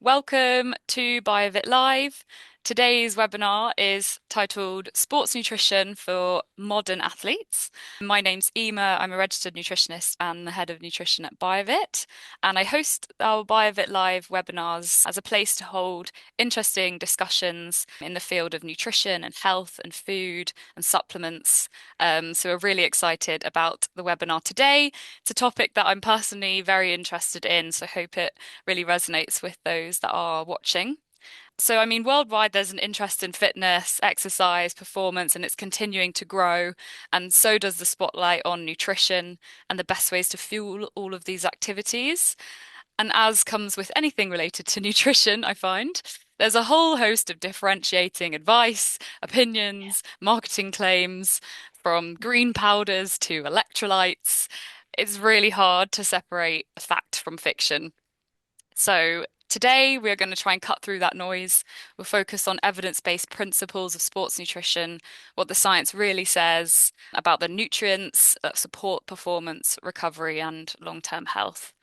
Welcome to BioVit Live. Today's webinar is titled Sports Nutrition for Modern Athletes. My name's Eiméar. I'm a registered nutritionist and the head of nutrition at BioVit. And I host our BioVit Live webinars as a place to hold interesting discussions in the field of nutrition and health and food and supplements. So we're really excited about the webinar today. It's a topic that I'm personally very interested in, so I hope it really resonates with those that are watching. So, I mean, worldwide, there's an interest in fitness, exercise, performance, and it's continuing to grow. And so does the spotlight on nutrition and the best ways to fuel all of these activities. And as comes with anything related to nutrition, I find there's a whole host of differentiating advice, opinions, marketing claims, from green powders to electrolytes. It's really hard to separate fact from fiction. So today we're going to try and cut through that noise. We'll focus on evidence-based principles of sports nutrition, what the science really says about the nutrients that support performance, recovery, and long-term health.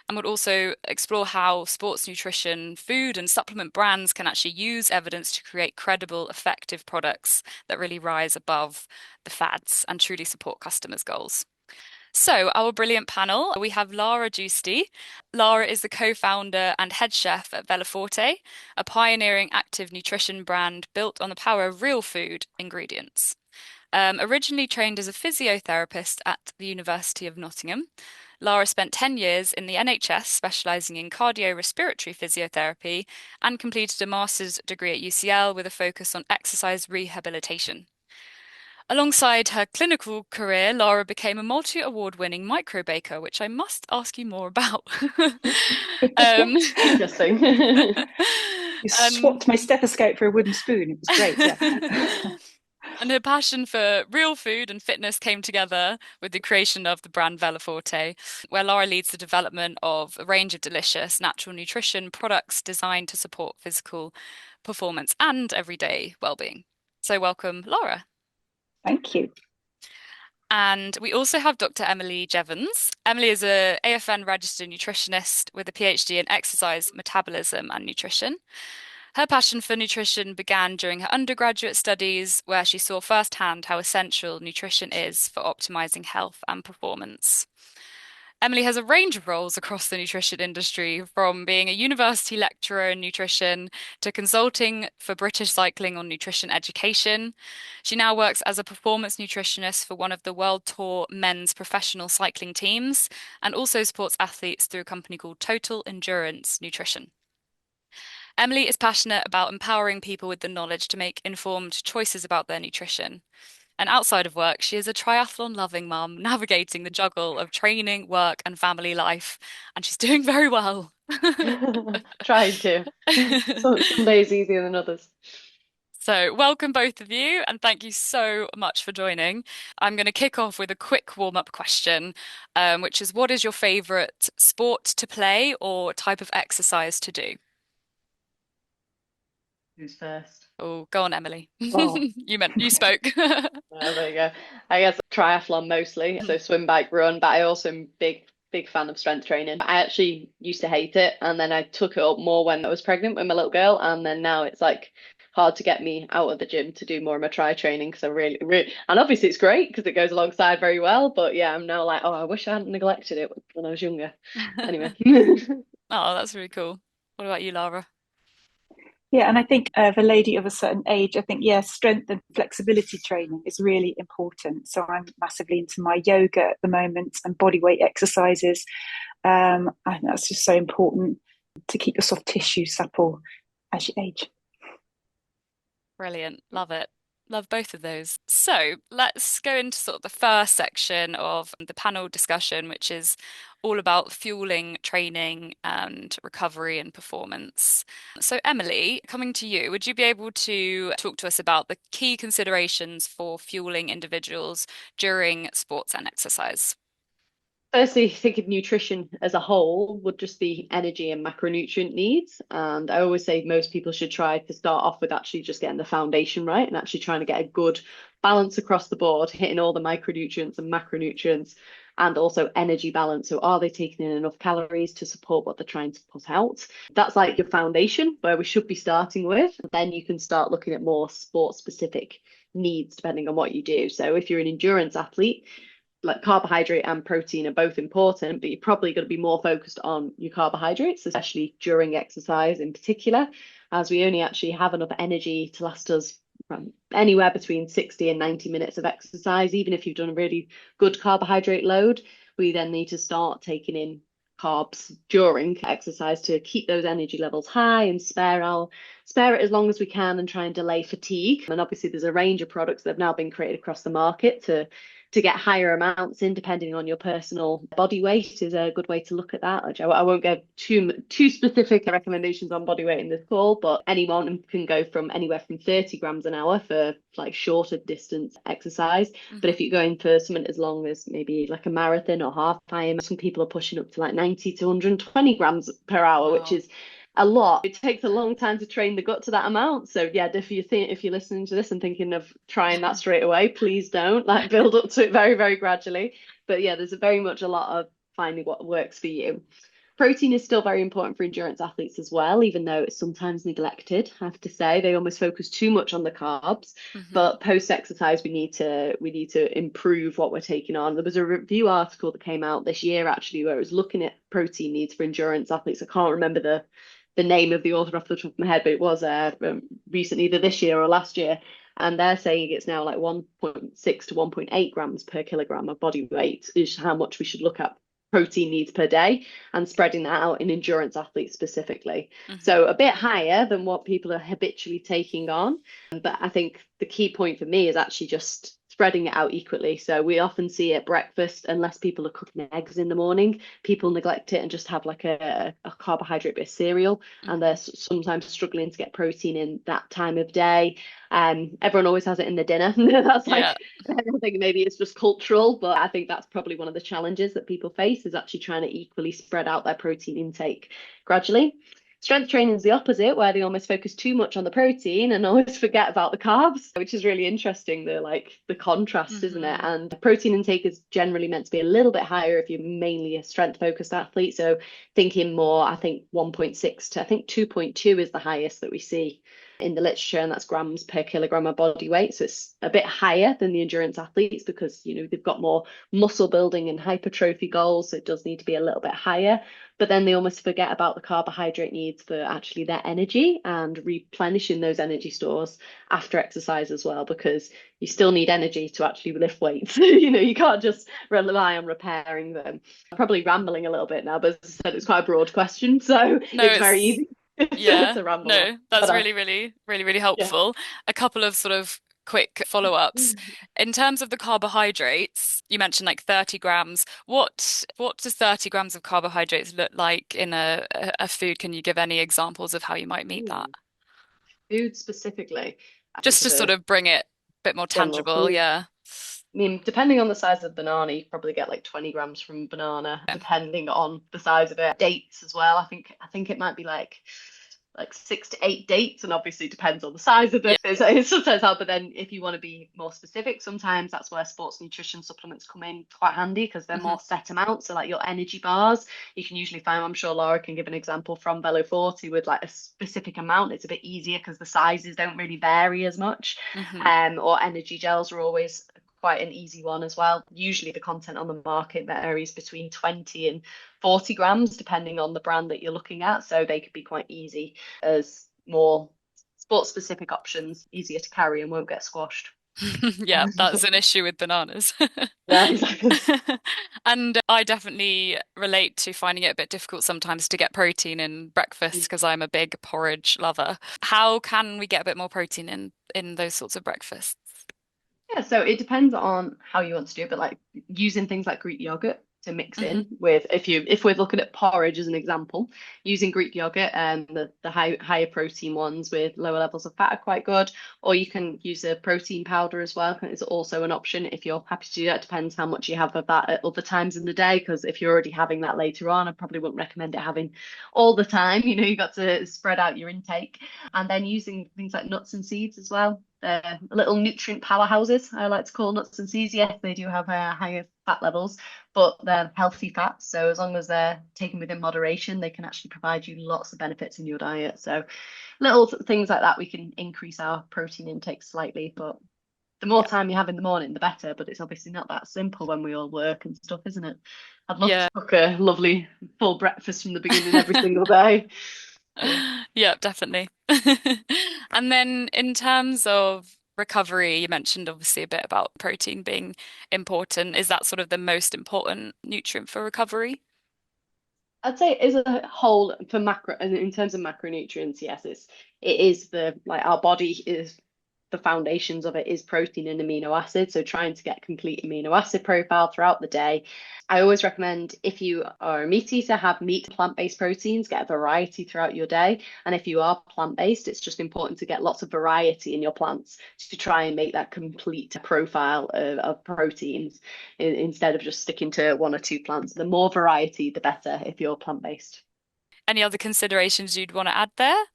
And we'll also explore how sports nutrition, food, and supplement brands can actually use evidence to create credible, effective products that really rise above the fads and truly support customers' goals. So, our brilliant panel, we have Lara Giusti. Lara is the co-founder and head chef at Veloforte, a pioneering active nutrition brand built on the power of real food ingredients. Originally trained as a physiotherapist at the University of Nottingham, Lara spent 10 years in the NHS specialising in cardiorespiratory physiotherapy and completed a master's degree at UCL with a focus on exercise rehabilitation. Alongside her clinical career, Lara became a multi-award-winning microbaker, which I must ask you more about. Interesting. You and, swapped my stethoscope for a wooden spoon. It was great, yeah. and her passion for real food and fitness came together with the creation of the brand Veloforte, where Lara leads the development of a range of delicious natural nutrition products designed to support physical performance and everyday well-being. So welcome, Lara. Thank you. And we also have Dr. Emily Jevons. Emily is a AFN registered nutritionist with a PhD in exercise metabolism and nutrition. Her passion for nutrition began during her undergraduate studies, where she saw firsthand how essential nutrition is for optimizing health and performance. Emily has a range of roles across the nutrition industry, from being a university lecturer in nutrition to consulting for British Cycling on nutrition education. She now works as a performance nutritionist for one of the World Tour men's professional cycling teams and also supports athletes through a company called Total Endurance Nutrition. Emily is passionate about empowering people with the knowledge to make informed choices about their nutrition. And outside of work, she is a triathlon-loving mum, navigating the juggle of training, work, and family life. And she's doing very well. Trying to. Some days easier than others. So, welcome both of you, and thank you so much for joining. I'm going to kick off with a quick warm-up question, which is what is your favorite sport to play or type of exercise to do? Who's first? Oh, go on, Emily. Oh, You spoke. there you go. I guess triathlon mostly, so swim, bike, run, but I also am big fan of strength training. I actually used to hate it, and then I took it up more when I was pregnant with my little girl, and then now it's like hard to get me out of the gym to do more of my tri training because I really, and obviously it's great because it goes alongside very well. But yeah, I'm now like, oh, I wish I hadn't neglected it when I was younger. Anyway. Oh, that's really cool. What about you, Lara? Yeah, and I think of a lady of a certain age, I think, yeah, strength and flexibility training is really important. So I'm massively into my yoga at the moment and body weight exercises. And that's just so important to keep your soft tissue supple as you age. Brilliant. Love it. Love both of those. So let's go into sort of the first section of the panel discussion, which is all about fueling training and recovery and performance. So, Emily, coming to you, would you be able to talk to us about the key considerations for fueling individuals during sports and exercise? Firstly, think of nutrition as a whole would just be energy and macronutrient needs. And I always say most people should try to start off with actually just getting the foundation right and actually trying to get a good balance across the board, hitting all the micronutrients and macronutrients. and also energy balance. So are they taking in enough calories to support what they're trying to put out? That's like your foundation where we should be starting with. Then you can start looking at more sport specific needs depending on what you do. So if you're an endurance athlete, like carbohydrate and protein are both important, but you're probably going to be more focused on your carbohydrates, especially during exercise in particular, as we only actually have enough energy to last us from anywhere between 60 and 90 minutes of exercise. Even if you've done a really good carbohydrate load, we then need to start taking in carbs during exercise to keep those energy levels high and spare it as long as we can and try and delay fatigue. And obviously there's a range of products that have now been created across the market to get higher amounts in, depending on your personal body weight, is a good way to look at that. Which I won't give too specific recommendations on body weight in this call, but anyone can go from anywhere from 30 grams an hour for like shorter distance exercise. But if you're going for something as long as maybe like a marathon or half Ironman, some people are pushing up to like 90 to 120 grams per hour, which Wow. is a lot. It takes a long time to train the gut to that amount. So yeah, if you're listening to this and thinking of trying that straight away, please don't. Like build up to it very, very gradually. But yeah, there's very much a lot of finding what works for you. Protein is still very important for endurance athletes as well, even though it's sometimes neglected. I have to say they almost focus too much on the carbs. But post-exercise, we need to improve what we're taking on. There was a review article that came out this year actually, where it was looking at protein needs for endurance athletes. I can't remember the name of the author off the top of my head, but it was recently, either this year or last year. And they're saying it's now like 1.6 to 1.8 grams per kilogram of body weight is how much we should look at protein needs per day, and spreading that out in endurance athletes specifically. So a bit higher than what people are habitually taking on. But I think the key point for me is actually just spreading it out equally. So we often see at breakfast, unless people are cooking eggs in the morning, people neglect it and just have like a carbohydrate based cereal, and they're sometimes struggling to get protein in that time of day. Everyone always has it in the dinner. That's Yeah. like, I think maybe it's just cultural, but I think that's probably one of the challenges that people face, is actually trying to equally spread out their protein intake gradually. Strength training is the opposite, where they almost focus too much on the protein and always forget about the carbs, which is really interesting. The contrast, isn't it? And protein intake is generally meant to be a little bit higher if you're mainly a strength focused athlete. So thinking more, I think 1.6 to I think 2.2 is the highest that we see in the literature, and that's grams per kilogram of body weight. So it's a bit higher than the endurance athletes because they've got more muscle building and hypertrophy goals, so it does need to be a little bit higher. But then they almost forget about the carbohydrate needs for actually their energy and replenishing those energy stores after exercise as well, because you still need energy to actually lift weights. You can't just rely on repairing them. I'm probably rambling a little bit now, but as I said, it's quite a broad question, so No, it's very it's easy yeah. to ramble on. No, that's But really, really, really, really yeah. helpful. A couple of sort of quick follow-ups. In terms of the carbohydrates, you mentioned like 30 grams. What does 30 grams of carbohydrates look like in a food? Can you give any examples of how you might meet that? Food specifically, I think Just of to sort a of bring it a bit more general tangible, food. yeah. I mean, depending on the size of the banana, you probably get like 20 grams from banana, Yeah. depending on the size of it. Dates as well. I think it might be like 6 to 8 dates, and obviously depends on the size of them. Yeah. It's sometimes hard, but then if you want to be more specific, sometimes that's where sports nutrition supplements come in quite handy, because they're hmm more set amounts. So like your energy bars, you can usually find, I'm sure Lara can give an example from Veloforte with like a specific amount. It's a bit easier because the sizes don't really vary as much. hmm Or energy gels are always quite an easy one as well. Usually the content on the market varies between 20 and 40 grams, depending on the brand that you're looking at. So they could be quite easy as more sports specific options, easier to carry and won't get squashed. Yeah, that's an issue with bananas. Yeah, exactly. And I definitely relate to finding it a bit difficult sometimes to get protein in breakfast because I'm a big porridge lover. How can we get a bit more protein in those sorts of breakfasts? Yeah, so it depends on how you want to do it, but like using things like Greek yogurt to mix hmm in with, if we're looking at porridge as an example, using Greek yogurt and the higher protein ones with lower levels of fat are quite good. Or you can use a protein powder as well. It's also an option if you're happy to do that. It depends how much you have of that at other times in the day, because if you're already having that later on, I probably wouldn't recommend it having all the time. You got to spread out your intake. And then using things like nuts and seeds as well. Little nutrient powerhouses, I like to call nuts and seeds. Yes, they do have higher fat levels, but they're healthy fats. So as long as they're taken within moderation, they can actually provide you lots of benefits in your diet. So little things like that, we can increase our protein intake slightly, but the more Yeah. time you have in the morning, the better. But it's obviously not that simple when we all work and stuff, isn't it? I'd love Yeah. to cook a lovely full breakfast from the beginning every single day. So. Yeah, definitely. And then in terms of recovery, you mentioned obviously a bit about protein being important. Is that sort of the most important nutrient for recovery? I'd say as a whole for macro in terms of macronutrients, yes, it is the like our body is the foundations of it is protein and amino acids. So trying to get complete amino acid profile throughout the day. I always recommend if you are a meat eater, have meat plant-based proteins, get a variety throughout your day. And if you are plant-based, it's just important to get lots of variety in your plants to try and make that complete profile of proteins instead of just sticking to one or two plants. The more variety, the better if you're plant-based. Any other considerations you'd want to add there?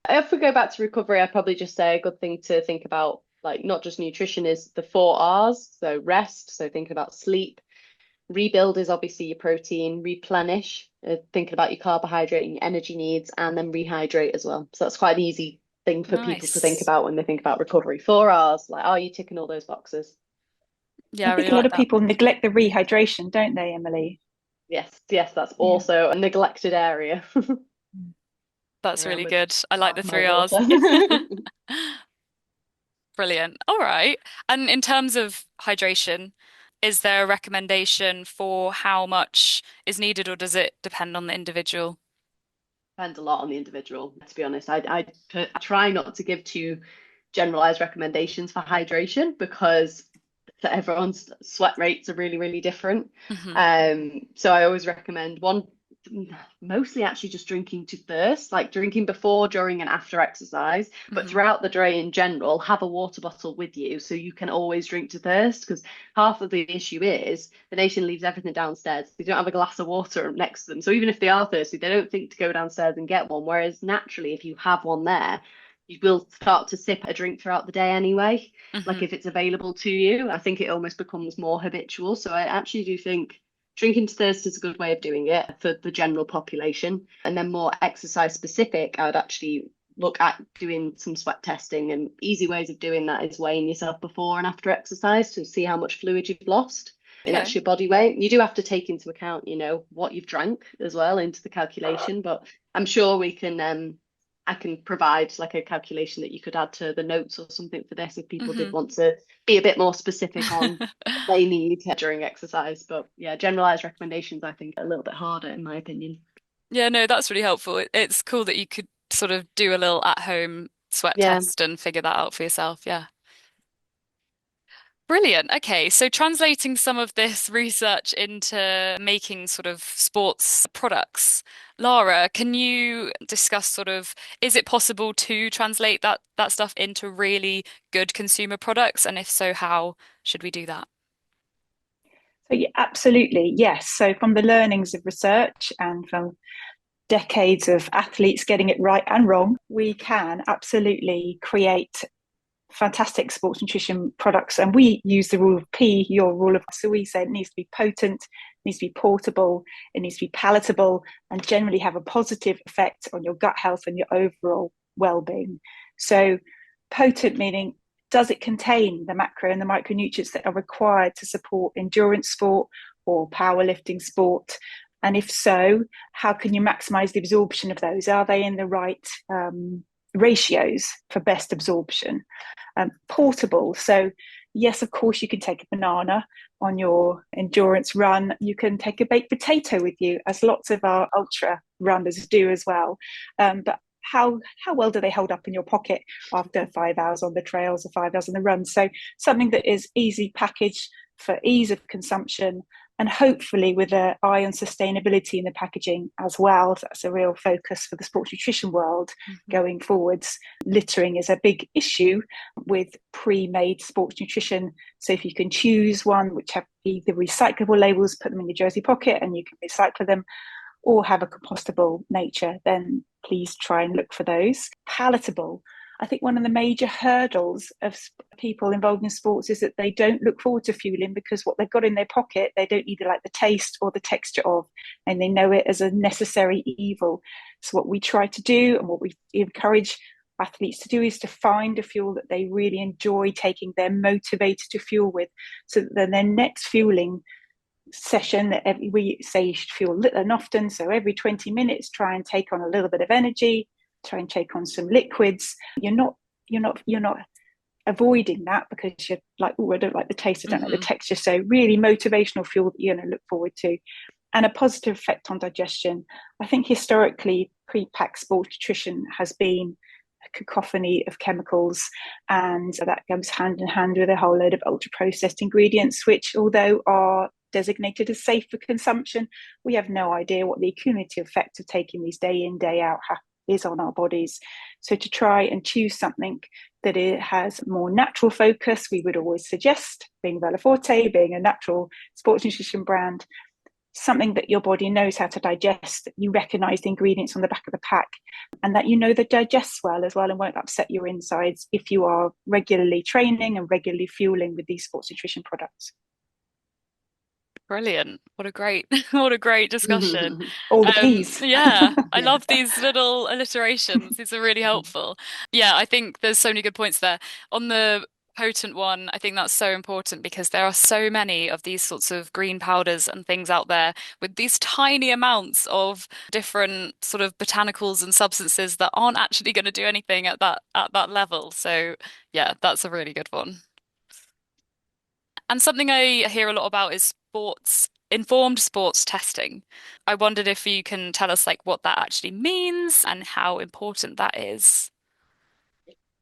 If we go back to recovery, I'd probably just say a good thing to think about, like not just nutrition, is the 4 R's. So rest, so thinking about sleep. Rebuild is obviously your protein. Replenish, thinking about your carbohydrate and your energy needs, and then rehydrate as well. So that's quite an easy thing for people to think Nice. about when they think about recovery. 4 R's, like, are you ticking all those boxes? Yeah, I I really think a lot like of that. people neglect the rehydration, don't they, Emily? Yes, yes, that's Yeah. also a neglected area. That's really Remember, good. I like half the my three R's. water. Brilliant. All right. And in terms of hydration, is there a recommendation for how much is needed, or does it depend on the individual? Depends a lot on the individual, to be honest. I try not to give too generalized recommendations for hydration because everyone's sweat rates are really, really different. Hmm. So I always recommend one, mostly actually just drinking to thirst, like drinking before, during, and after exercise. But Hmm. throughout the day in general, have a water bottle with you so you can always drink to thirst. Because half of the issue is the nation leaves everything downstairs. They don't have a glass of water next to them. So even if they are thirsty, they don't think to go downstairs and get one. Whereas naturally, if you have one there, you will start to sip a drink throughout the day anyway. Like Hmm. if it's available to you, I think it almost becomes more habitual. So I actually do think drinking to thirst is a good way of doing it for the general population. And then more exercise specific, I would actually look at doing some sweat testing, and easy ways of doing that is weighing yourself before and after exercise to see how much fluid you've lost in Okay. actual body weight. You do have to take into account, what you've drank as well into the calculation, but I'm sure we can I can provide like a calculation that you could add to the notes or something for this if people did Hmm. want to be a bit more specific on what they need during exercise. But yeah, generalized recommendations I think are a little bit harder in my opinion. Yeah, no, that's really helpful. It's cool that you could sort of do a little at-home sweat Yeah. test and figure that out for yourself. Yeah. Brilliant. Okay, so translating some of this research into making sort of sports products. Lara, can you discuss sort of, is it possible to translate that stuff into really good consumer products? And if so, how should we do that? So yeah, absolutely, yes. So from the learnings of research and from decades of athletes getting it right and wrong, we can absolutely create fantastic sports nutrition products. And we use the rule of P, your rule of, so we say it needs to be potent, it needs to be portable, it needs to be palatable, and generally have a positive effect on your gut health and your overall well-being. So potent meaning, does it contain the macro and the micronutrients that are required to support endurance sport or powerlifting sport? And if so, how can you maximize the absorption of those? Are they in the right ratios for best absorption? Portable. So, yes, of course, you can take a banana on your endurance run. You can take a baked potato with you, as lots of our ultra runners do as well. But how well do they hold up in your pocket after 5 hours on the trails or 5 hours on the run? So something that is easy packaged for ease of consumption, and hopefully with an eye on sustainability in the packaging as well. That's a real focus for the sports nutrition world Mhm. going forwards. Littering is a big issue with pre-made sports nutrition. So if you can choose one which have either recyclable labels, put them in your jersey pocket and you can recycle them, or have a compostable nature, then please try and look for those. Palatable. I think one of the major hurdles of people involved in sports is that they don't look forward to fueling, because what they've got in their pocket, they don't either like the taste or the texture of, and they know it as a necessary evil. So what we try to do, and what we encourage athletes to do, is to find a fuel that they really enjoy taking, they're motivated to fuel with, so that then their next fueling session, that we say you should fuel little and often. So every 20 minutes, try and take on a little bit of energy, try and take on some liquids. You're not avoiding that because you're like, oh, I don't like the taste, I don't like the texture. So really motivational fuel that you're going to look forward to, and a positive effect on digestion. I think historically pre-packed sports nutrition has been a cacophony of chemicals, and that goes hand in hand with a whole load of ultra processed ingredients, which, although are designated as safe for consumption, we have no idea what the cumulative effect of taking these day in, day out is on our bodies. So to try and choose something that it has more natural focus, we would always suggest, being Veloforte, being a natural sports nutrition brand, something that your body knows how to digest, that you recognise the ingredients on the back of the pack, and that you know that digests well as well and won't upset your insides if you are regularly training and regularly fueling with these sports nutrition products. Brilliant. What a great what a great discussion. All the P's. Yeah, I love these little alliterations. These are really helpful. Yeah, I think there's so many good points there. On the potent one, I think that's so important because there are so many of these sorts of green powders and things out there with these tiny amounts of different sort of botanicals and substances that aren't actually going to do anything at that level. So yeah, that's a really good one. And something I hear a lot about is informed sports testing. I wondered if you can tell us like what that actually means and how important that is.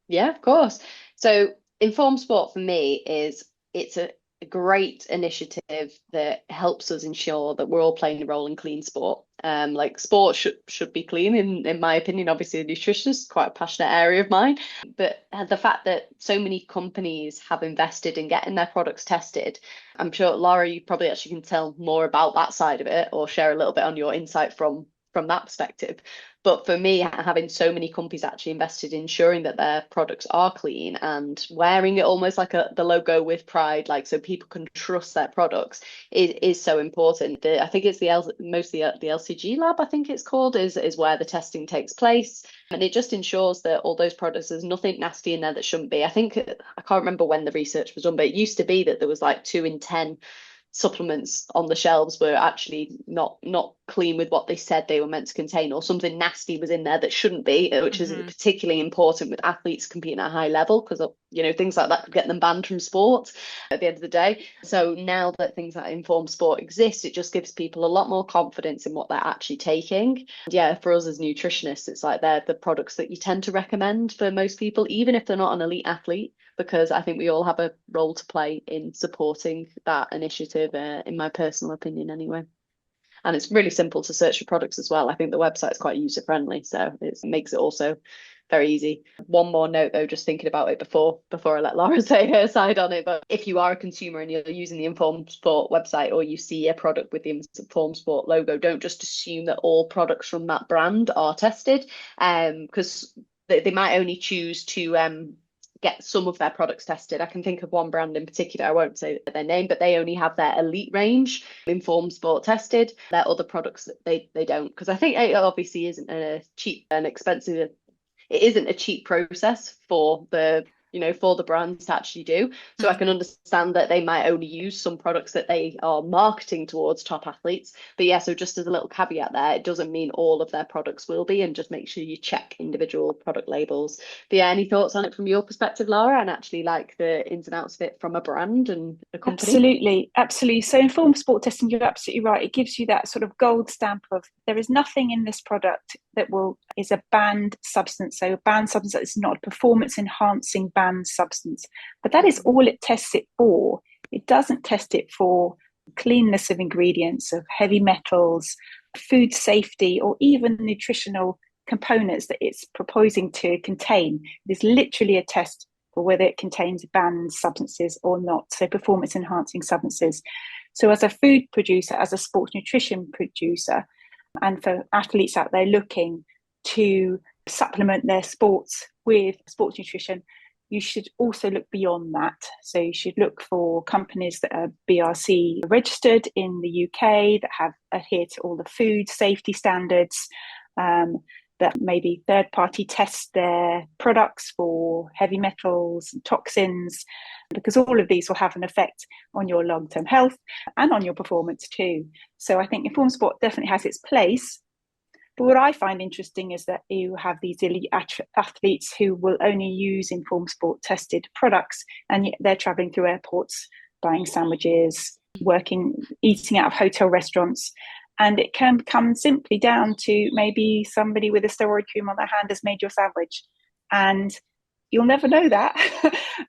Yeah, of course. So informed sport for me it's a great initiative that helps us ensure that we're all playing a role in clean sport. Like sport should be clean in my opinion. Obviously, nutrition is quite a passionate area of mine, but the fact that so many companies have invested in getting their products tested, I'm sure Lara, you probably actually can tell more about that side of it or share a little bit on your insight from that perspective. But for me, having so many companies actually invested in ensuring that their products are clean and wearing it almost like the logo with pride, like so people can trust their products, is so important. I think it's mostly at the LCG lab, I think it's called, is where the testing takes place. And it just ensures that all those products, there's nothing nasty in there that shouldn't be. I can't remember when the research was done, but it used to be that there was like 2 in 10 supplements on the shelves were actually not clean with what they said they were meant to contain, or something nasty was in there that shouldn't be, which is particularly important with athletes competing at a high level, because things like that could get them banned from sport at the end of the day. So now that things like informed sport exist, it just gives people a lot more confidence in what they're actually taking. And yeah, for us as nutritionists, it's like they're the products that you tend to recommend for most people, even if they're not an elite athlete, because I think we all have a role to play in supporting that initiative, in my personal opinion anyway. And it's really simple to search for products as well. I think the website's quite user friendly, so it makes it also very easy. One more note though, just thinking about it before I let Lara say her side on it, but if you are a consumer and you're using the Informed Sport website, or you see a product with the Informed Sport logo, don't just assume that all products from that brand are tested, because they might only choose to get some of their products tested. I can think of one brand in particular, I won't say their name, but they only have their elite range Informed Sport tested. Their other products they don't, because I think it obviously isn't a cheap and expensive, it isn't a cheap process for the brands to actually do. So I can understand that they might only use some products that they are marketing towards top athletes. But yeah, so just as a little caveat there, it doesn't mean all of their products will be, and just make sure you check individual product labels. But yeah, any thoughts on it from your perspective, Lara, and actually like the ins and outs of it from a brand and a company? Absolutely. So informed sport testing, you're absolutely right. It gives you that sort of gold stamp of there is nothing in this product that is a banned substance. So a banned substance that is not a performance enhancing banned substance. But that is all it tests it for. It doesn't test it for cleanness of ingredients, of heavy metals, food safety, or even nutritional components that it's proposing to contain. It is literally a test for whether it contains banned substances or not, so performance enhancing substances. So as a food producer, as a sports nutrition producer, and for athletes out there looking to supplement their sports with sports nutrition, you should also look beyond that. So you should look for companies that are BRC registered in the UK, that have adhered to all the food safety standards, that maybe third-party test their products for heavy metals and toxins, because all of these will have an effect on your long-term health and on your performance too. So I think informed sport definitely has its place. But what I find interesting is that you have these elite athletes who will only use informed sport tested products, and yet they're traveling through airports, buying sandwiches, eating out of hotel restaurants. And it can come simply down to maybe somebody with a steroid cream on their hand has made your sandwich. And you'll never know that.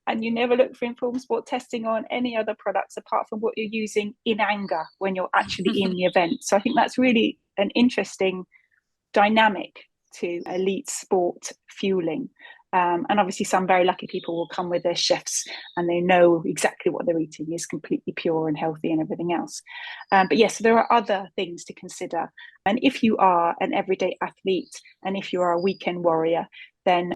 And you never look for informed sport testing on any other products apart from what you're using in anger when you're actually in the event. So I think that's really an interesting dynamic to elite sport fueling. And obviously some very lucky people will come with their chefs and they know exactly what they're eating is completely pure and healthy and everything else. But yes, there are other things to consider. And if you are an everyday athlete and if you are a weekend warrior, then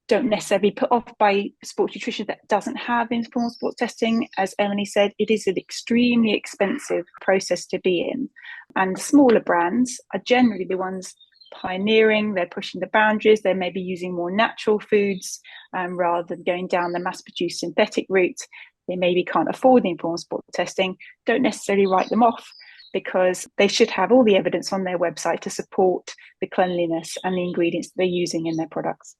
don't necessarily be put off by sports nutrition that doesn't have informed sports testing. As Emily said, it is an extremely expensive process to be in. And smaller brands are generally the ones pioneering, they're pushing the boundaries, they may be using more natural foods rather than going down the mass-produced synthetic route. They maybe can't afford the informed sport testing. Don't necessarily write them off, because they should have all the evidence on their website to support the cleanliness and the ingredients that they're using in their products.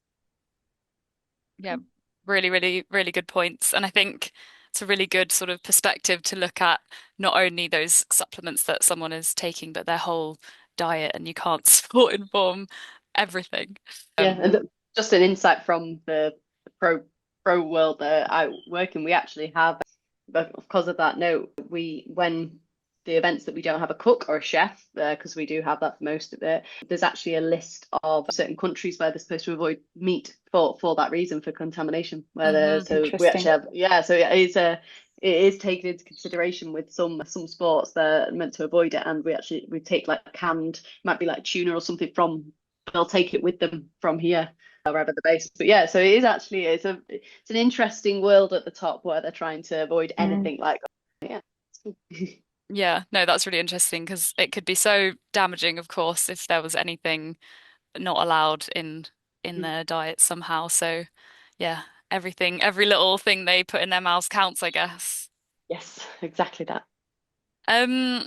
Yeah, really, really, really good points. And I think it's a really good sort of perspective to look at not only those supplements that someone is taking, but their whole diet, and you can't sport inform everything. Yeah, and just an insight from the pro world that I work in, we actually have, because of that note, when the events that we don't have a cook or a chef, because we do have that for most of it, there's actually a list of certain countries where they're supposed to avoid meat for that reason, for contamination. So we actually have, so it is taken into consideration with some sports that are meant to avoid it, and we take like canned, might be like tuna or something from, they'll take it with them from here, wherever the base. But yeah, so it is actually, it's an interesting world at the top where they're trying to avoid anything like that. Yeah. Yeah, no, that's really interesting because it could be so damaging, of course, if there was anything not allowed in their diet somehow. So yeah, every little thing they put in their mouths counts, I guess. Yes, exactly that. Um,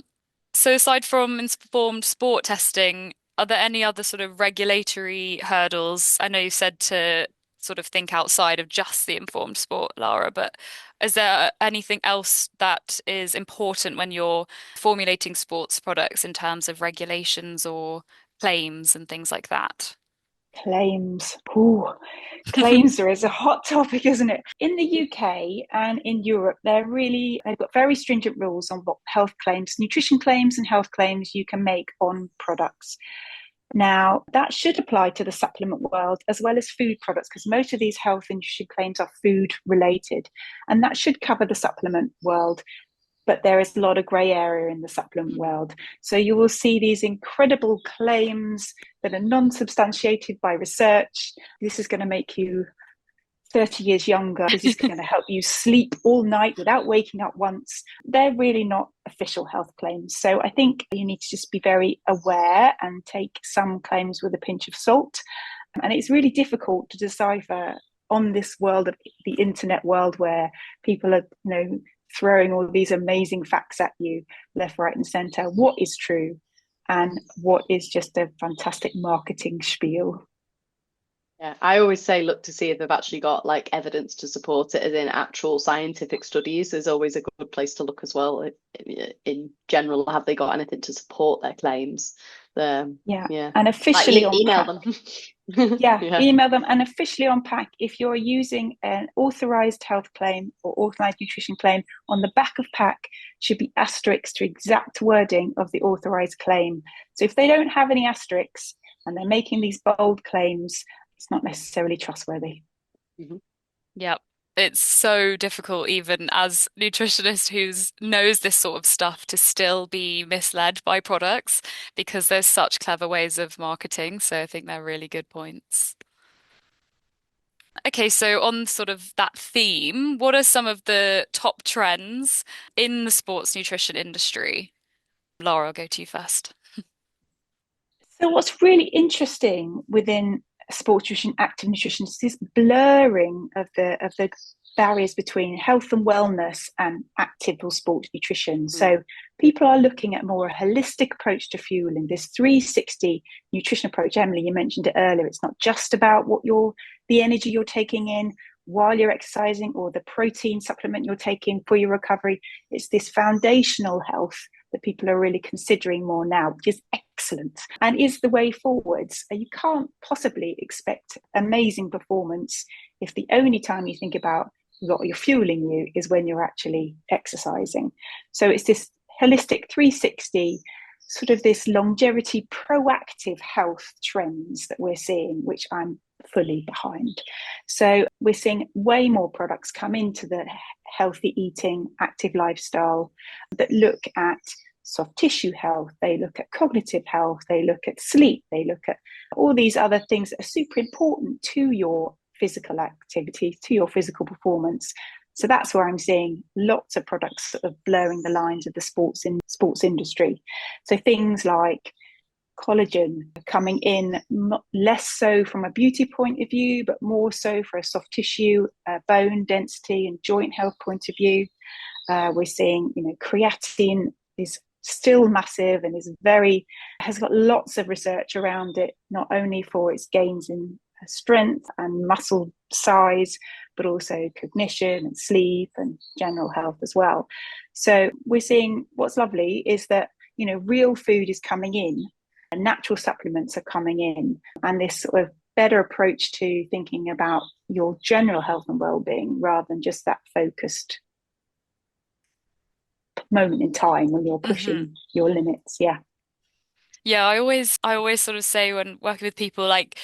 so aside from informed sport testing, are there any other sort of regulatory hurdles? I know you said to sort of think outside of just the informed sport, Lara, but is there anything else that is important when you're formulating sports products in terms of regulations or claims and things like that? Claims. Ooh, claims is a hot topic, isn't it? In the UK and in Europe, they've got very stringent rules on what health claims, nutrition claims and health claims you can make on products. Now, that should apply to the supplement world as well as food products, because most of these health and nutrition claims are food related, and that should cover the supplement world. But there is a lot of grey area in the supplement world. So you will see these incredible claims that are non-substantiated by research. This is going to make you 30 years younger. This is going to help you sleep all night without waking up once. They're really not official health claims. So I think you need to just be very aware and take some claims with a pinch of salt. And it's really difficult to decipher on this world of the internet world, where people are, throwing all these amazing facts at you left, right and center, what is true and what is just a fantastic marketing spiel. Yeah, I always say look to see if they've actually got like evidence to support it, as in actual scientific studies. There's always a good place to look as well. In general, have they got anything to support their claims? Yeah. And officially like, email them. Email them and officially unpack. If you're using an authorized health claim or authorized nutrition claim, on the back of pack should be asterisks to exact wording of the authorized claim. So if they don't have any asterisks and they're making these bold claims, it's not necessarily trustworthy. Yeah, It's so difficult, even as nutritionist who knows this sort of stuff, to still be misled by products because there's such clever ways of marketing. So I think they're really good points. Okay, so on sort of that theme, what are some of the top trends in the sports nutrition industry? Lara, I'll go to you first. So what's really interesting within sports nutrition, active nutrition, is this blurring of the barriers between health and wellness and active or sports nutrition. So people are looking at more a holistic approach to fueling, this 360 nutrition approach. Emily, you mentioned it earlier. It's not just about the energy you're taking in while you're exercising or the protein supplement you're taking for your recovery. It's this foundational health that people are really considering more now, which is excellent and is the way forwards. You can't possibly expect amazing performance if the only time you think about what you're fueling you is when you're actually exercising. So it's this holistic 360, sort of this longevity, proactive health trends that we're seeing, which I'm fully behind. So we're seeing way more products come into the healthy eating, active lifestyle that look at soft tissue health, they look at cognitive health, they look at sleep, they look at all these other things that are super important to your physical activity, to your physical performance. So that's where I'm seeing lots of products sort of blurring the lines of the sports industry. So things like collagen coming in, less so from a beauty point of view, but more so for a soft tissue, bone density and joint health point of view. We're seeing, creatine is still massive and has got lots of research around it, not only for its gains in strength and muscle size, but also cognition and sleep and general health as well. So we're seeing, what's lovely is that, real food is coming in and natural supplements are coming in, and this sort of better approach to thinking about your general health and well-being rather than just that focused moment in time when you're pushing your limits. Yeah, I always sort of say when working with people, like,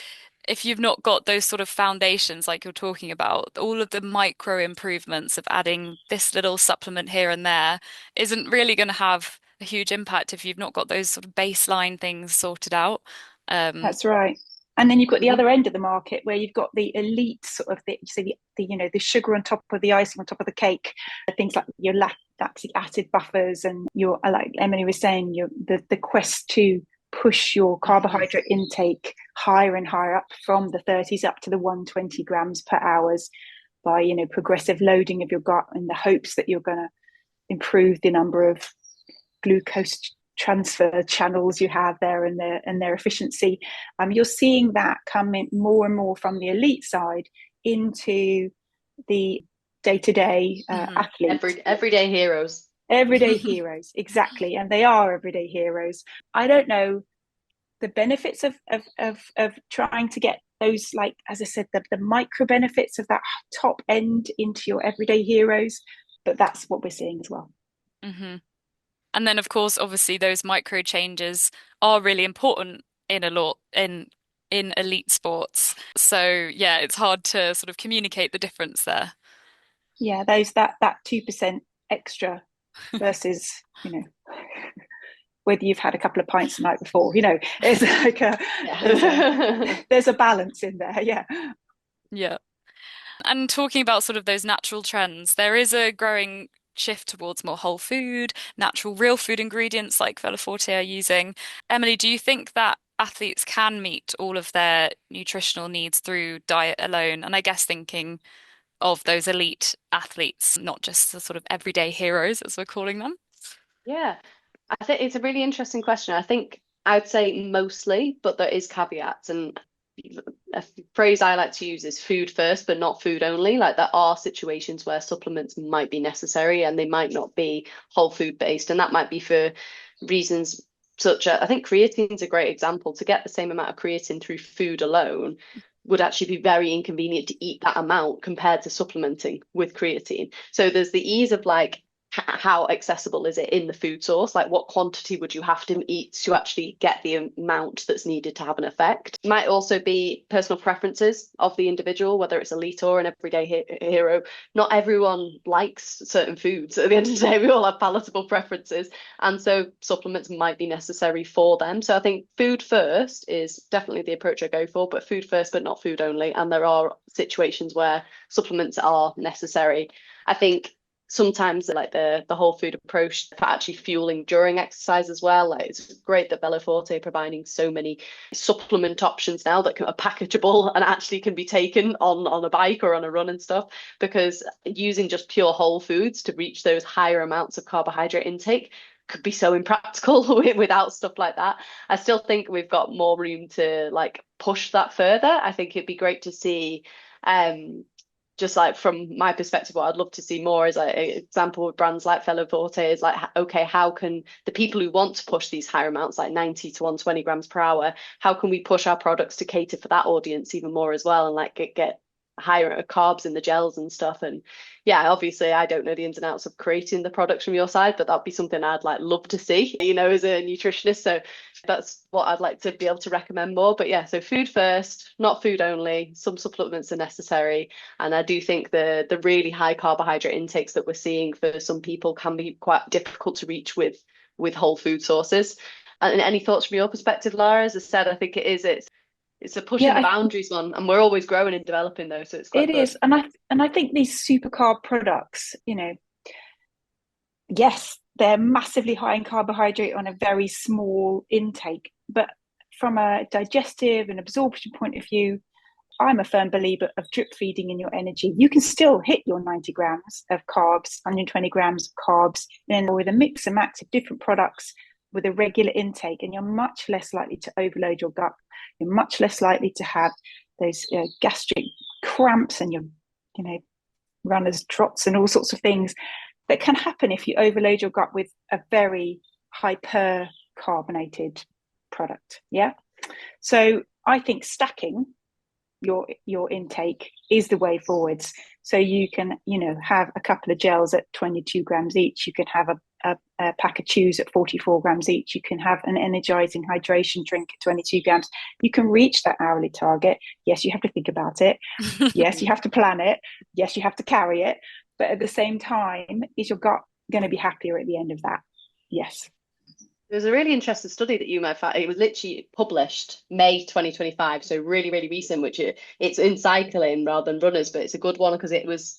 if you've not got those sort of foundations like you're talking about, all of the micro improvements of adding this little supplement here and there isn't really going to have a huge impact if you've not got those sort of baseline things sorted out. That's right. And then you've got the other end of the market where you've got the elite sort of the sugar on top of the icing on top of the cake, things like your lactic acid buffers, and your, like Emily was saying, the quest to push your carbohydrate intake higher and higher up from the 30s up to the 120 grams per hours by progressive loading of your gut in the hopes that you're going to improve the number of glucose transfer channels you have there and their efficiency. You're seeing that come in more and more from the elite side into the day-to-day athlete. Everyday heroes. Everyday heroes, exactly. And they are everyday heroes. I don't know the benefits of trying to get those, like, as I said, the micro benefits of that top end into your everyday heroes, but that's what we're seeing as well. And then, of course, obviously, those micro changes are really important in elite sports. So yeah, it's hard to sort of communicate the difference there. Yeah, that 2% extra versus whether you've had a couple of pints the night before. It's like there's a balance in there. Yeah. And talking about sort of those natural trends, there is a growing shift towards more whole food, natural, real food ingredients like Veloforte are using. Emily, do you think that athletes can meet all of their nutritional needs through diet alone? And I guess thinking of those elite athletes, not just the sort of everyday heroes, as we're calling them. Yeah, I think it's a really interesting question. I think I'd say mostly, but there is caveats. And a phrase I like to use is food first, but not food only. Like, there are situations where supplements might be necessary and they might not be whole food based. And that might be for reasons such as, I think creatine is a great example. To get the same amount of creatine through food alone would actually be very inconvenient to eat that amount compared to supplementing with creatine. So there's the ease of like how accessible is it in the food source? Like, what quantity would you have to eat to actually get the amount that's needed to have an effect? It might also be personal preferences of the individual, whether it's elite or an everyday hero. Not everyone likes certain foods. At the end of the day, we all have palatable preferences, and so supplements might be necessary for them. So I think food first is definitely the approach I go for, but food first, but not food only. And there are situations where supplements are necessary. I think sometimes like the whole food approach for actually fueling during exercise as well. Like, it's great that Veloforte are providing so many supplement options now that are packageable and actually can be taken on a bike or on a run and stuff, because using just pure whole foods to reach those higher amounts of carbohydrate intake could be so impractical without stuff like that. I still think we've got more room to like push that further. I think it'd be great to see just like from my perspective, what I'd love to see more is like an example with brands like Veloforte is like, okay, how can the people who want to push these higher amounts, like 90 to 120 grams per hour, how can we push our products to cater for that audience even more as well, and like get higher carbs in the gels and stuff? And yeah, obviously I don't know the ins and outs of creating the products from your side, but that'd be something I'd like love to see, you know, as a nutritionist. So that's what I'd like to be able to recommend more. But yeah, so food first, not food only. Some supplements are necessary, and I do think the really high carbohydrate intakes that we're seeing for some people can be quite difficult to reach with whole food sources. And any thoughts from your perspective, Lara? As I said, I think it's a pushing the boundaries one, and we're always growing and developing though, so it's quite good. It is, and I think these super carb products, you know, yes, they're massively high in carbohydrate on a very small intake, but from a digestive and absorption point of view, I'm a firm believer of drip feeding in your energy. You can still hit your 90 grams of carbs, 120 grams of carbs, then with a mix and match of different products with a regular intake, and you're much less likely to overload your gut. You're much less likely to have those gastric cramps and your, you know, runner's trots and all sorts of things that can happen if you overload your gut with a very hyper carbonated product. Yeah. So I think stacking your intake is the way forwards. So you can, you know, have a couple of gels at 22 grams each. You can have a pack of chews at 44 grams each. You can have an energizing hydration drink at 22 grams. You can reach that hourly target. Yes, you have to think about it. Yes, you have to plan it. Yes, you have to carry it. But at the same time, is your gut going to be happier at the end of that? Yes. There's a really interesting study that you might find. It was literally published May 2025, so really, really recent, which it's in cycling rather than runners, but it's a good one because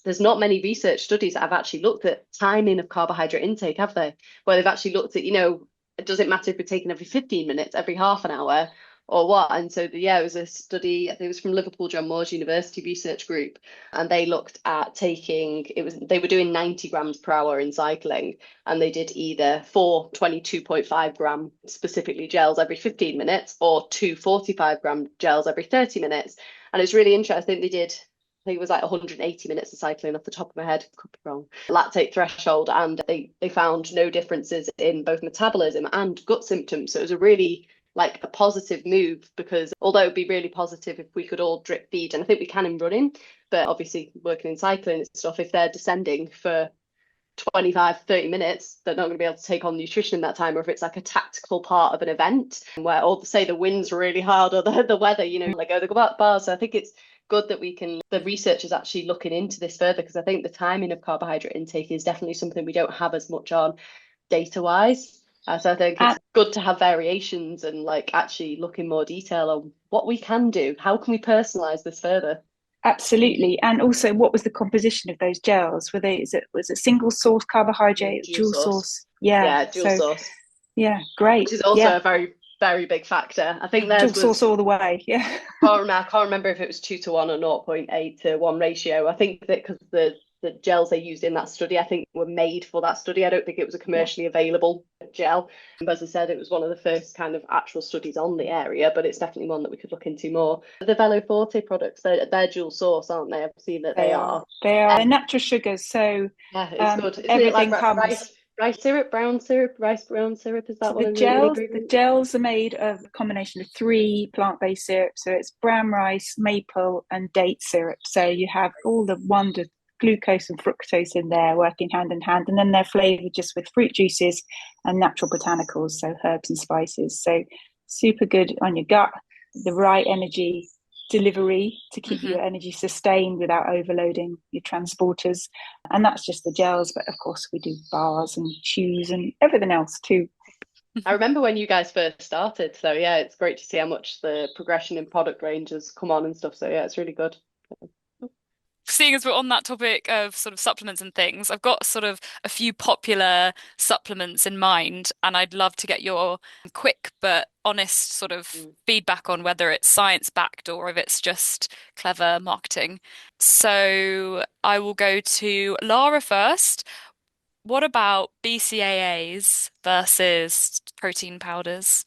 there's not many research studies that have actually looked at timing of carbohydrate intake, have they? Where they've actually looked at, you know, does it matter if we're taking every 15 minutes, every half an hour, or what? And so yeah, it was a study, I think it was from Liverpool John Moores University Research Group, and they looked at they were doing 90 grams per hour in cycling, and they did either 4 22.5 gram specifically gels every 15 minutes or 2 45-gram gels every 30 minutes. And it's really interesting. They did, I think it was like 180 minutes of cycling off the top of my head, could be wrong, lactate threshold, and they found no differences in both metabolism and gut symptoms. So it was a really like a positive move, because although it would be really positive if we could all drip feed, and I think we can in running, but obviously working in cycling and stuff, if they're descending for 25-30 minutes, they're not going to be able to take on nutrition in that time. Or if it's like a tactical part of an event where, or say the wind's really hard or the weather, you know, like, oh, they go back bars. So I think it's good that the research is actually looking into this further, because I think the timing of carbohydrate intake is definitely something we don't have as much on data wise. So I think it's good to have variations and like actually look in more detail on what we can do. How can we personalize this further? Absolutely. And also, what was the composition of those gels? Was it single source carbohydrate, dual source? Yeah, dual source. Yeah, great. Which is also a very, very big factor. I think dual source all the way. Yeah. I can't remember if it was 2 to 1 or 0.8 to 1 ratio. I think that because the gels they used in that study, I think, were made for that study. I don't think it was a commercially available gel. And as I said, it was one of the first kind of actual studies on the area, but it's definitely one that we could look into more. The Veloforte products, they're dual source, aren't they? I've seen that they are. They're natural sugars, so yeah, it's good. Isn't everything it like comes. Rice syrup, brown syrup, rice brown syrup, is that one? The gels are made of a combination of 3 plant-based syrups. So it's brown rice, maple, and date syrup. So you have all the glucose and fructose in there working hand in hand, and then they're flavored just with fruit juices and natural botanicals, so herbs and spices. So super good on your gut, the right energy delivery to keep your energy sustained without overloading your transporters. And that's just the gels, but of course we do bars and chews and everything else too. I remember when you guys first started, so yeah, it's great to see how much the progression in product range has come on and stuff. So yeah, it's really good. Seeing as we're on that topic of sort of supplements and things, I've got sort of a few popular supplements in mind, and I'd love to get your quick but honest sort of feedback on whether it's science backed or if it's just clever marketing. So I will go to Lara first. What about BCAAs versus protein powders?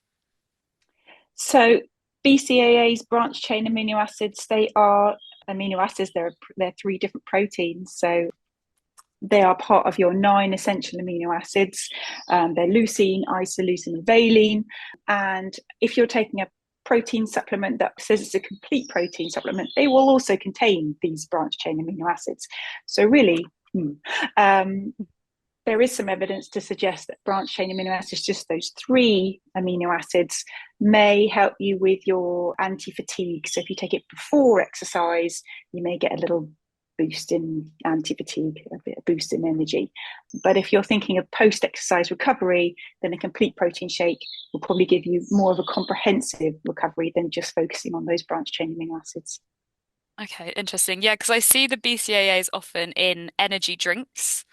So BCAAs, branch chain amino acids, they are amino acids. They're three different proteins. So they are part of your 9 essential amino acids. They're leucine, isoleucine, and valine. And if you're taking a protein supplement that says it's a complete protein supplement, they will also contain these branch chain amino acids. So really, there is some evidence to suggest that branch chain amino acids, just those 3 amino acids, may help you with your anti-fatigue. So if you take it before exercise, you may get a little boost in anti-fatigue, a boost in energy. But if you're thinking of post-exercise recovery, then a complete protein shake will probably give you more of a comprehensive recovery than just focusing on those branch chain amino acids. Okay, interesting. Yeah, because I see the BCAAs often in energy drinks.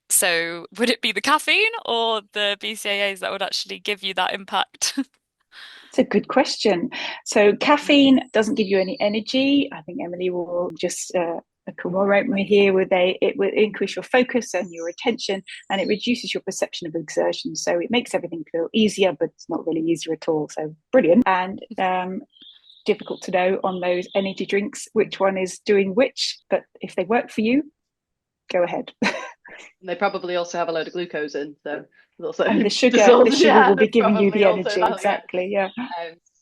So would it be the caffeine or the BCAAs that would actually give you that impact? It's a good question. So caffeine doesn't give you any energy. I think Emily will just corroborate me here with it will increase your focus and your attention, and it reduces your perception of exertion. So it makes everything feel easier, but it's not really easier at all. So brilliant. And difficult to know on those energy drinks which one is doing which, but if they work for you, go ahead. They probably also have a load of glucose in, so also and the sugar will be giving you the energy. That, exactly, yeah.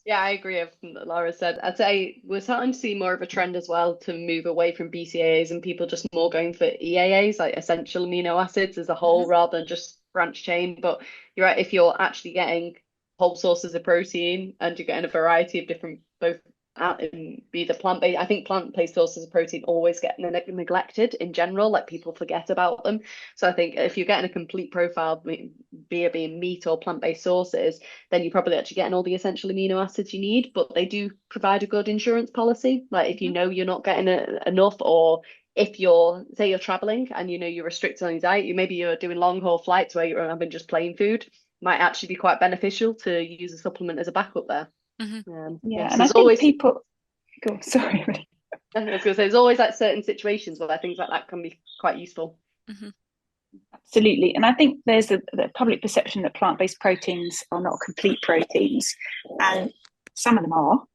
Yeah, I agree with what Lara said. I'd say we're starting to see more of a trend as well to move away from BCAAs and people just more going for EAAs, like essential amino acids as a whole, rather than just branch chain. But you're right, if you're actually getting whole sources of protein and you're getting a variety of different, both be the plant-based. I think plant-based sources of protein always get neglected in general, like people forget about them. So I think if you're getting a complete profile, be it being meat or plant-based sources, then you're probably actually getting all the essential amino acids you need. But they do provide a good insurance policy. Like if you know you're not getting enough, or if you're, say you're traveling and you know you're restricted on your diet, maybe you're doing long haul flights where you're having just plain food, might actually be quite beneficial to use a supplement as a backup there. Yeah, and I think always people go, sorry. I was going to say there's always like certain situations where things like that can be quite useful. Absolutely. And I think there's the public perception that plant-based proteins are not complete proteins, and some of them are,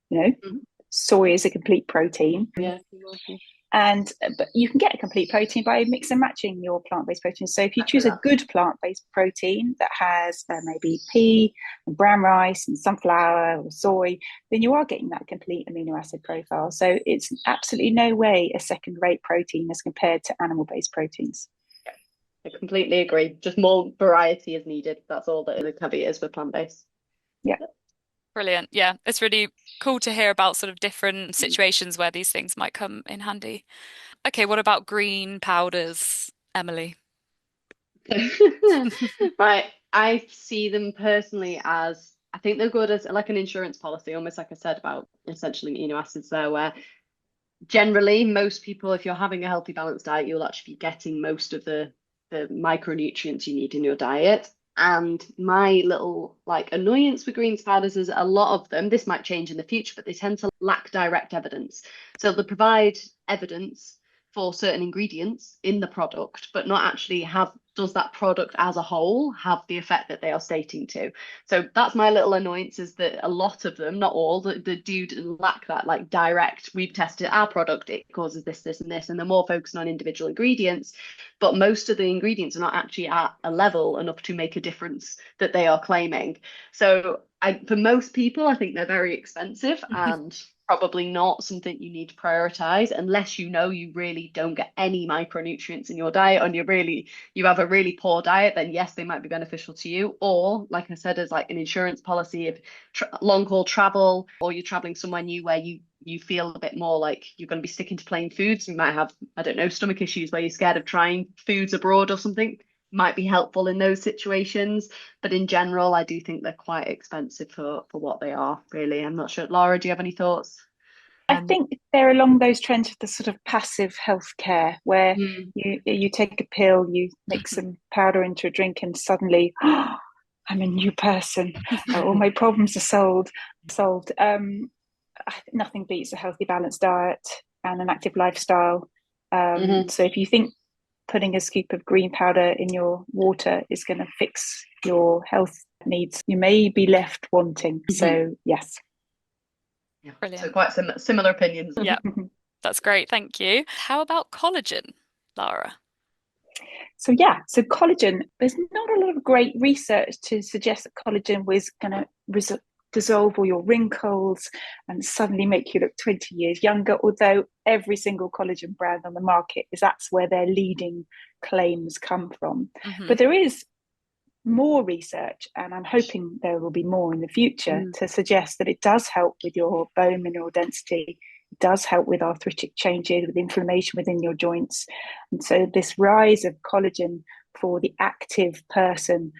soy is a complete protein. But you can get a complete protein by mix and matching your plant-based proteins. So if you choose a good plant-based protein that has maybe pea and brown rice and sunflower or soy, then you are getting that complete amino acid profile. So it's absolutely no way a second-rate protein as compared to animal-based proteins. I completely agree. Just more variety is needed. That's all that the caveat is with plant-based. Yeah. Brilliant. Yeah, it's really cool to hear about sort of different situations where these things might come in handy. Okay, what about green powders, Emily? Right. I see them personally as, I think they're good as like an insurance policy, almost like I said about essential amino acids there, where generally most people, if you're having a healthy balanced diet, you'll actually be getting most of the micronutrients you need in your diet. And my little like annoyance with greens powders is a lot of them, this might change in the future, but they tend to lack direct evidence. So they provide evidence for certain ingredients in the product, but not actually does that product as a whole have the effect that they are stating to. So that's my little annoyance, is that a lot of them, not all, the do lack that like direct, we've tested our product, it causes this, this, and this, and they're more focused on individual ingredients. But most of the ingredients are not actually at a level enough to make a difference that they are claiming. So for most people, I think they're very expensive and probably not something you need to prioritize unless you know you really don't get any micronutrients in your diet and you have a really poor diet. Then yes, they might be beneficial to you. Or like I said, as like an insurance policy, if long haul travel, or you're traveling somewhere new where you feel a bit more like you're going to be sticking to plain foods, you might have, I don't know, stomach issues where you're scared of trying foods abroad or something, might be helpful in those situations. But in general, I do think they're quite expensive for what they are, really. I'm not sure. Lara, do you have any thoughts? I think they're along those trends of the sort of passive healthcare where Mm. you take a pill, you mix some powder into a drink, and suddenly, oh, I'm a new person. All my problems are solved. Nothing beats a healthy, balanced diet and an active lifestyle. So if you think putting a scoop of green powder in your water is going to fix your health needs, you may be left wanting. So yes. Yeah. Brilliant. So quite similar opinions. Yeah, that's great. Thank you. How about collagen, Lara? So collagen, there's not a lot of great research to suggest that collagen was going to dissolve all your wrinkles and suddenly make you look 20 years younger, although every single collagen brand on the market that's where their leading claims come from. But there is more research, and I'm hoping there will be more in the future, to suggest that it does help with your bone mineral density. It does help with arthritic changes, with inflammation within your joints. And so this rise of collagen for the active person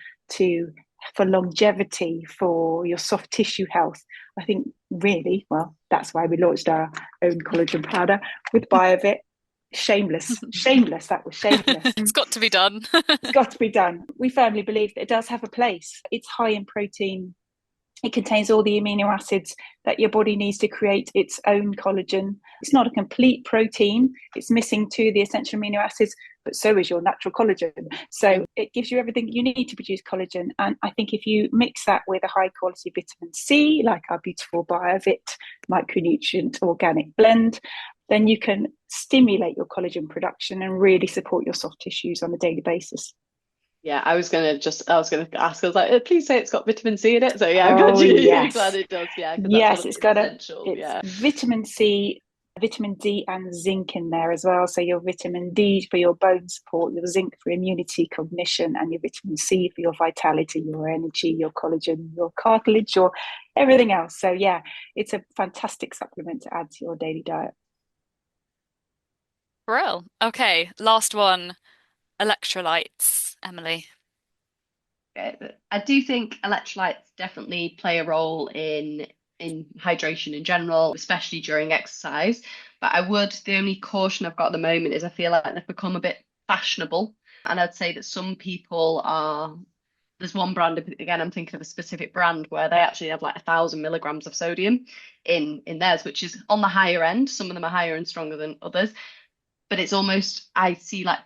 for longevity, for your soft tissue health, I think really, well, that's why we launched our own collagen powder with BioVit. Shameless, that was shameless. It's got to be done. It's got to be done. We firmly believe that it does have a place. It's high in protein. It contains all the amino acids that your body needs to create its own collagen. It's not a complete protein. It's missing two of the essential amino acids, but so is your natural collagen. So it gives you everything you need to produce collagen. And I think if you mix that with a high quality vitamin C, like our beautiful BioVit micronutrient organic blend, then you can stimulate your collagen production and really support your soft tissues on a daily basis. Yeah, I was gonna ask. I was like, please say it's got vitamin C in it. So yeah, I'm glad yes. glad it does. Yeah, yes, it's got essential. Yeah, vitamin C, vitamin D, and zinc in there as well. So your vitamin D for your bone support, your zinc for immunity, cognition, and your vitamin C for your vitality, your energy, your collagen, your cartilage, your everything else. So yeah, it's a fantastic supplement to add to your daily diet. Brill. Okay, last one. Electrolytes, Emily. I do think electrolytes definitely play a role in hydration in general, especially during exercise. But the only caution I've got at the moment is I feel like they've become a bit fashionable. And I'd say that some people there's one brand, again, I'm thinking of a specific brand where they actually have like 1,000 milligrams of sodium in theirs, which is on the higher end. Some of them are higher and stronger than others. But it's almost, I see like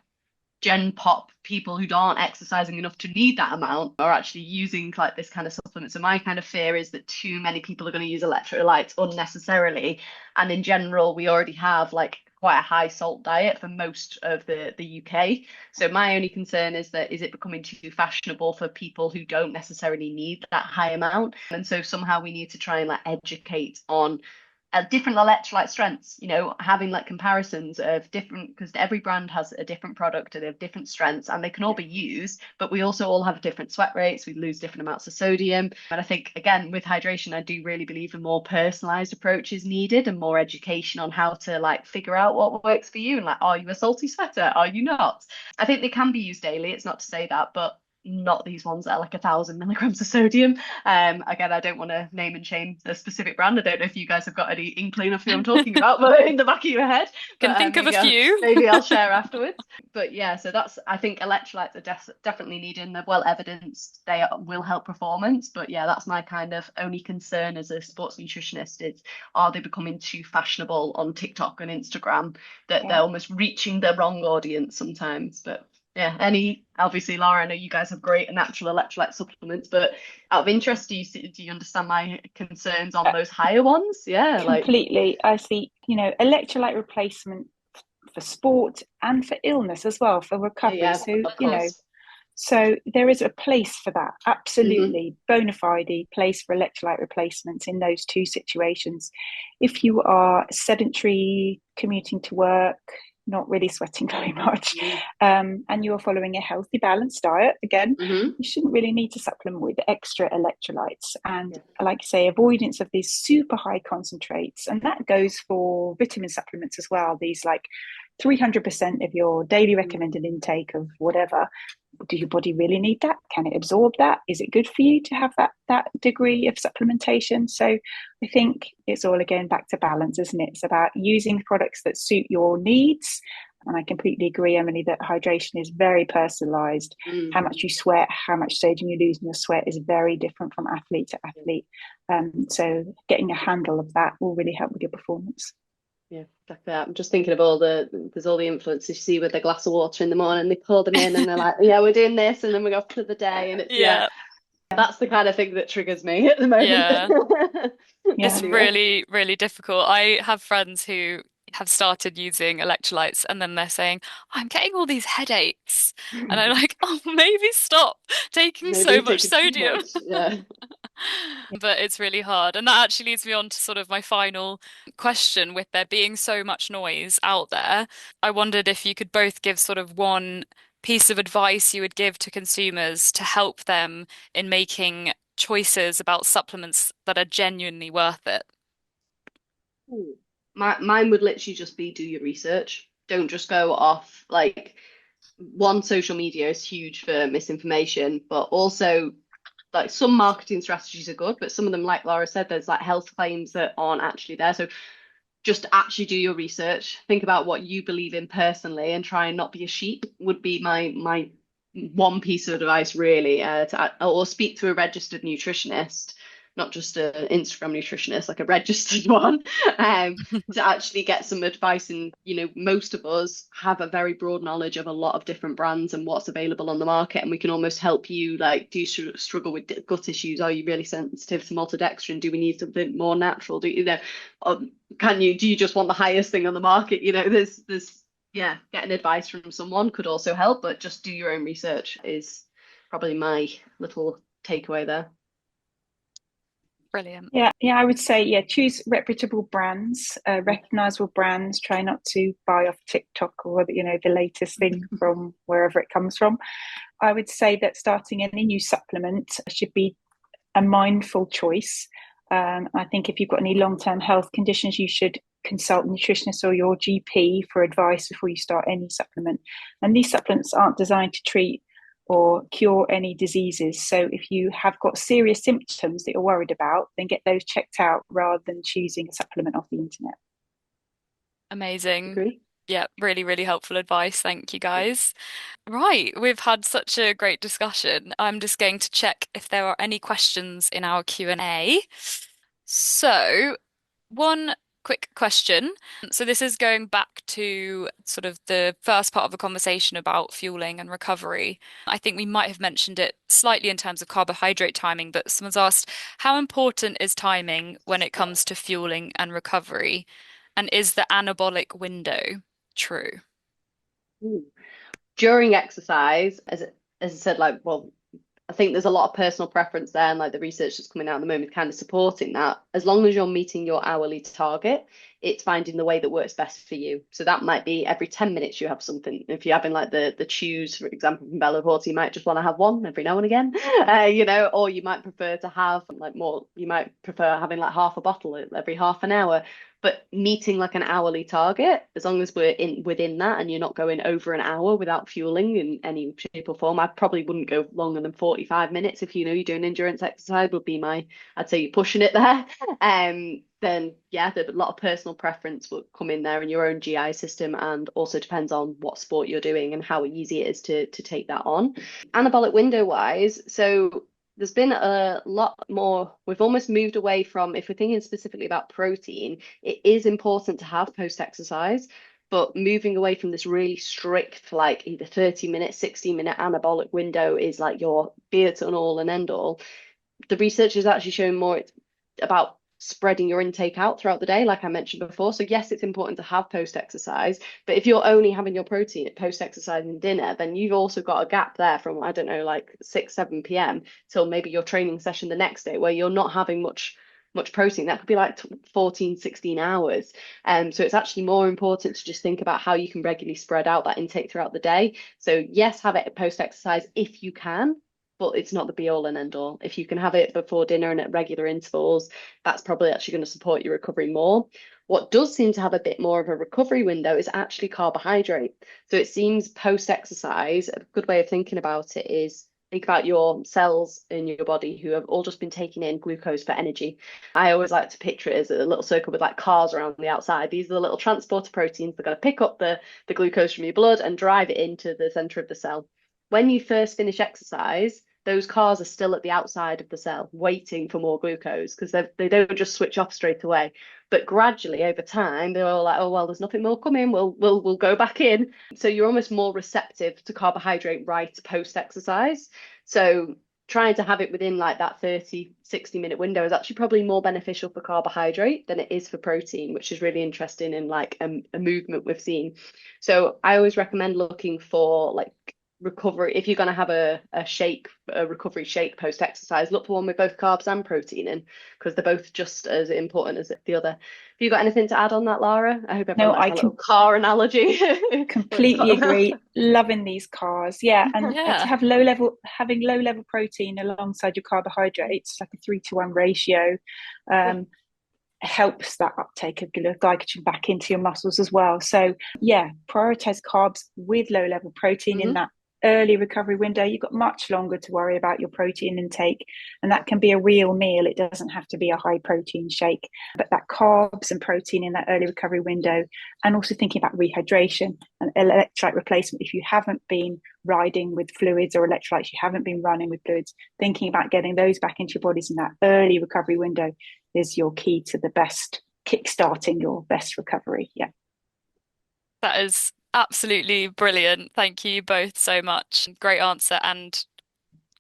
Gen Pop people who aren't exercising enough to need that amount are actually using like this kind of supplement. So my kind of fear is that too many people are going to use electrolytes unnecessarily. And in general, we already have like quite a high salt diet for most of the UK. So my only concern is it becoming too fashionable for people who don't necessarily need that high amount? And so somehow we need to try and like educate on different electrolyte strengths, having like comparisons of different, because every brand has a different product and they have different strengths and they can all be used, but we also all have different sweat rates, we lose different amounts of sodium. And I think, again, with hydration, I do really believe a more personalized approach is needed and more education on how to like figure out what works for you and like, are you a salty sweater? Are you not? I think they can be used daily. It's not to say that, but not these ones that are like 1,000 milligrams of sodium. Again, I don't want to name and shame a specific brand. I don't know if you guys have got any inkling of who I'm talking about, but in the back of your head. Can think of a few. Maybe I'll share afterwards. But yeah, so I think electrolytes are definitely needed and they're well evidenced. They will help performance. But yeah, that's my kind of only concern as a sports nutritionist is, are they becoming too fashionable on TikTok and Instagram that they're almost reaching the wrong audience sometimes? But yeah, obviously, Lara, I know you guys have great natural electrolyte supplements, but out of interest, do you understand my concerns on those higher ones? Yeah, completely. I see, electrolyte replacement for sport and for illness as well, for recovery. Yeah, so, So there is a place for that, absolutely bona fide place for electrolyte replacements in those two situations. If you are sedentary, commuting to work, not really sweating very much, and you're following a healthy, balanced diet, again, you shouldn't really need to supplement with extra electrolytes. And like I say, avoidance of these super high concentrates, and that goes for vitamin supplements as well. These like 300% of your daily recommended intake of whatever. Do your body really need that? Can it absorb that? Is it good for you to have that degree of supplementation? So I think it's all again back to balance, isn't it? It's about using products that suit your needs. And I completely agree, Emily, that hydration is very personalized. How much you sweat, how much sodium you lose in your sweat is very different from athlete to athlete. So getting a handle of that will really help with your performance. Yeah, exactly that. I'm just thinking of there's all the influencers you see with their glass of water in the morning, they pour them in and they're like, yeah, we're doing this, and then we go off to the day, and it's that's the kind of thing that triggers me at the moment. It's Yeah. really, really difficult. I have friends who have started using electrolytes and then they're saying, I'm getting all these headaches. And I'm like, oh, maybe stop taking so Maybe much taking too sodium. much. Yeah. But it's really hard. And that actually leads me on to sort of my final question. With there being so much noise out there, I wondered if you could both give sort of one piece of advice you would give to consumers to help them in making choices about supplements that are genuinely worth it. Ooh. Mine would literally just be do your research. Don't just go off like one, social media is huge for misinformation, but also like some marketing strategies are good, but some of them, like Lara said, there's like health claims that aren't actually there. So just actually do your research. Think about what you believe in personally and try and not be a sheep would be my one piece of advice really. Or speak to a registered nutritionist, not just an Instagram nutritionist, like a registered one, to actually get some advice. And most of us have a very broad knowledge of a lot of different brands and what's available on the market, and we can almost help you. Like, do you struggle with gut issues? Are you really sensitive to maltodextrin? Do we need something more natural? Do you just want the highest thing on the market? Getting advice from someone could also help, but just do your own research is probably my little takeaway there. Brilliant. Yeah, I would say, choose reputable brands, recognizable brands. Try not to buy off TikTok or the latest thing from wherever it comes from. I would say that starting any new supplement should be a mindful choice. I think if you've got any long-term health conditions, you should consult a nutritionist or your GP for advice before you start any supplement. And these supplements aren't designed to treat or cure any diseases. So if you have got serious symptoms that you're worried about, then get those checked out rather than choosing a supplement off the internet. Amazing. Agree? Yeah, really, really helpful advice. Thank you, guys. Right, we've had such a great discussion. I'm just going to check if there are any questions in our Q&A. So, one quick question. So this is going back to sort of the first part of the conversation about fueling and recovery. I think we might have mentioned it slightly in terms of carbohydrate timing, but someone's asked, how important is timing when it comes to fueling and recovery? And is the anabolic window true? Ooh. During exercise, as I said, I think there's a lot of personal preference there, and like the research that's coming out at the moment kind of supporting that. As long as you're meeting your hourly target, it's finding the way that works best for you. So that might be every 10 minutes you have something. If you're having like the chews, for example, from Veloforte, you might just want to have one every now and again, or you might prefer to have like more, you might prefer having like half a bottle every half an hour. But meeting like an hourly target, as long as we're within that and you're not going over an hour without fueling in any shape or form, I probably wouldn't go longer than 45 minutes if you're doing endurance exercise would be I'd say you're pushing it there. Then there's a lot of personal preference will come in there in your own GI system, and also depends on what sport you're doing and how easy it is to take that on. Anabolic window wise, so there's been a lot more, we've almost moved away from, if we're thinking specifically about protein, it is important to have post-exercise, but moving away from this really strict, like either 30-minute, 60-minute anabolic window is like your be it an all and end all. The research is actually showing more it's about spreading your intake out throughout the day, like I mentioned before. So yes, it's important to have post-exercise, but if you're only having your protein at post-exercise and dinner, then you've also got a gap there from, I don't know, like 6, 7 p.m. till maybe your training session the next day where you're not having much protein. That could be like 14, 16 hours. So it's actually more important to just think about how you can regularly spread out that intake throughout the day. So yes, have it post exercise if you can, but it's not the be all and end all. If you can have it before dinner and at regular intervals, that's probably actually going to support your recovery more. What does seem to have a bit more of a recovery window is actually carbohydrate. So it seems post exercise, a good way of thinking about it is think about your cells in your body who have all just been taking in glucose for energy. I always like to picture it as a little circle with like cars around the outside. These are the little transporter proteins that are going to pick up the glucose from your blood and drive it into the center of the cell. When you first finish exercise, those cars are still at the outside of the cell waiting for more glucose because they don't just switch off straight away. But gradually over time, they're all like, oh, well, there's nothing more coming. We'll go back in. So you're almost more receptive to carbohydrate right post exercise. So trying to have it within like that 30, 60-minute window is actually probably more beneficial for carbohydrate than it is for protein, which is really interesting in like a movement we've seen. So I always recommend looking for like recovery. If you're going to have a recovery shake post exercise, look for one with both carbs and protein in, because they're both just as important as the other. Have you got anything to add on that, Lara? I hope everyone likes my little car analogy. Completely agree. Loving these cars. Yeah. And Yeah. to have having low level protein alongside your carbohydrates, like a 3-to-1 ratio, helps that uptake of glycogen back into your muscles as well. So yeah, prioritize carbs with low level protein in that early recovery window. You've got much longer to worry about your protein intake, and that can be a real meal. It doesn't have to be a high protein shake, but that carbs and protein in that early recovery window, and also thinking about rehydration and electrolyte replacement. If you haven't been riding with fluids or electrolytes, you haven't been running with fluids, thinking about getting those back into your bodies in that early recovery window is your key to the best kickstarting your best recovery. Yeah. That is absolutely brilliant. Thank you both so much. Great answer and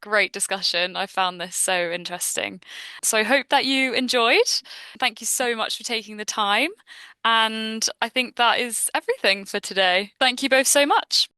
great discussion. I found this so interesting. So I hope that you enjoyed. Thank you so much for taking the time. And I think that is everything for today. Thank you both so much.